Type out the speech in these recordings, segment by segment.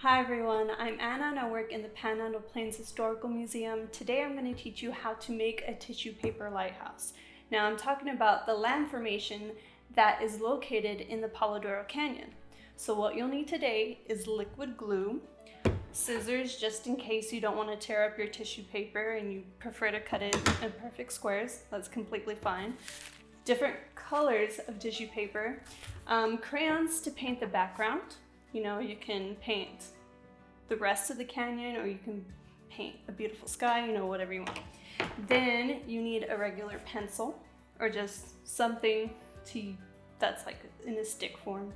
Hi everyone, I'm Anna and I work in the Panhandle-Plains Historical Museum. Today I'm going to teach you how to make a tissue paper lighthouse. Now I'm talking about the land formation that is located in the Palo Duro Canyon. So what you'll need today is liquid glue, scissors just in case you don't want to tear up your tissue paper and you prefer to cut it in perfect squares. That's completely fine. Different colors of tissue paper, crayons to paint the background. You know, you can paint the rest of the canyon or you can paint a beautiful sky, you know, whatever you want. Then you need a regular pencil or just something that's like in a stick form.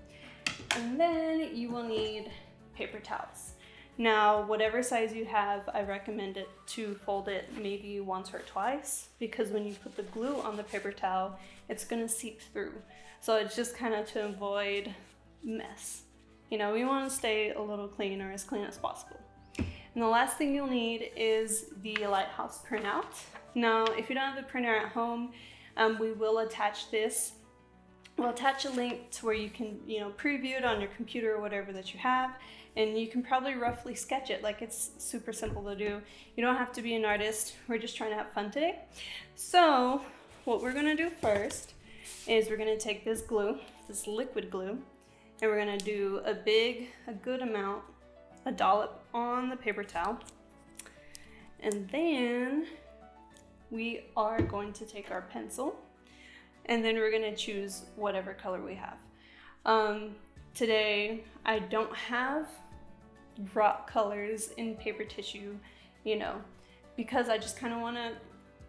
And then you will need paper towels. Now, whatever size you have, I recommend it to fold it maybe once or twice because when you put the glue on the paper towel, it's gonna seep through. So it's just kind of to avoid mess. You know, we want to stay a little clean or as clean as possible. And the last thing you'll need is the Lighthouse printout. Now, if you don't have the printer at home, we will attach this. We'll attach a link to where you can, preview it on your computer or whatever that you have, and you can probably roughly sketch it. Like, it's super simple to do. You don't have to be an artist. We're just trying to have fun today. So, what we're gonna do first is we're gonna take this glue, this liquid glue, and we're gonna do a good amount, a dollop on the paper towel. And then we are going to take our pencil and then we're gonna choose whatever color we have. Today, I don't have rock colors in paper tissue, because I just kinda wanna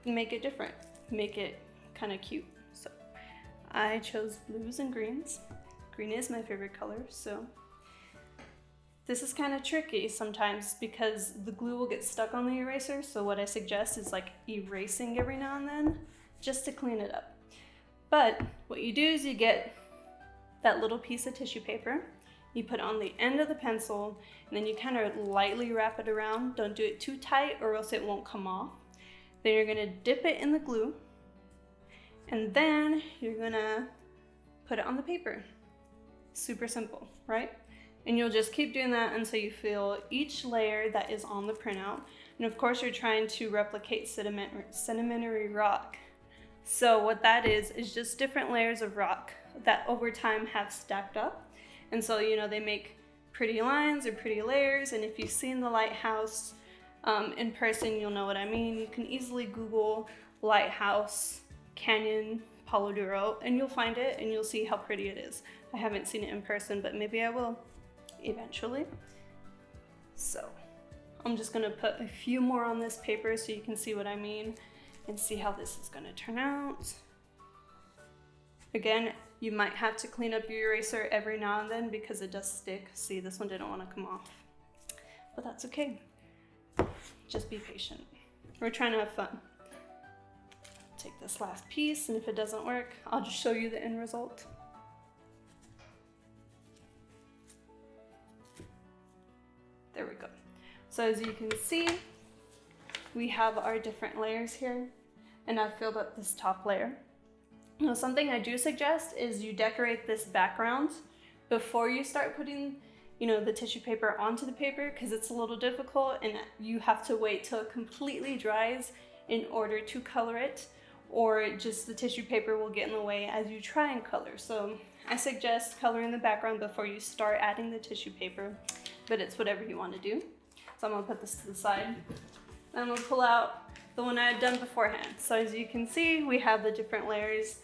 make it different, make it kinda cute. So I chose blues and greens. Green is my favorite color, so this is kind of tricky sometimes because the glue will get stuck on the eraser. So what I suggest is like erasing every now and then just to clean it up. But what you do is you get that little piece of tissue paper, you put it on the end of the pencil, and then you kind of lightly wrap it around. Don't do it too tight or else it won't come off. Then you're gonna dip it in the glue, and then you're gonna put it on the paper. Super simple, right? And you'll just keep doing that until you feel each layer that is on the printout. And of course, you're trying to replicate sedimentary rock. So what that is just different layers of rock that over time have stacked up. And so, they make pretty lines or pretty layers. And if you've seen the lighthouse in person, you'll know what I mean. You can easily Google Lighthouse Canyon Palo Duro and you'll find it and you'll see how pretty it is. I haven't seen it in person, but maybe I will eventually. So I'm just gonna put a few more on this paper so you can see what I mean and see how this is gonna turn out. Again, you might have to clean up your eraser every now and then because it does stick. See, this one didn't want to come off, but that's okay. Just be patient. We're trying to have fun. Take this last piece, and if it doesn't work, I'll just show you the end result. There we go. So as you can see, we have our different layers here, and I've filled up this top layer. Now, something I do suggest is you decorate this background before you start putting, the tissue paper onto the paper, because it's a little difficult and you have to wait till it completely dries in order to color it, or just the tissue paper will get in the way as you try and color. So I suggest coloring the background before you start adding the tissue paper, but it's whatever you want to do. So I'm gonna put this to the side. I'm gonna pull out the one I had done beforehand. So as you can see, we have the different layers,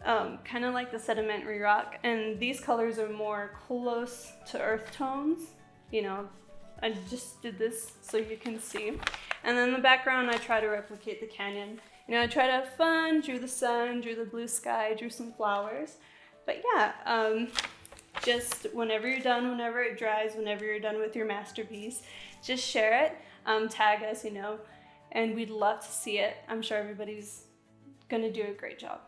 kind of like the sedimentary rock, and these colors are more close to earth tones. I just did this so you can see. And then the background, I try to replicate the canyon. I try to have fun, drew the sun, drew the blue sky, drew some flowers. But yeah, just whenever you're done, whenever it dries, whenever you're done with your masterpiece, just share it, tag us, and we'd love to see it. I'm sure everybody's gonna do a great job.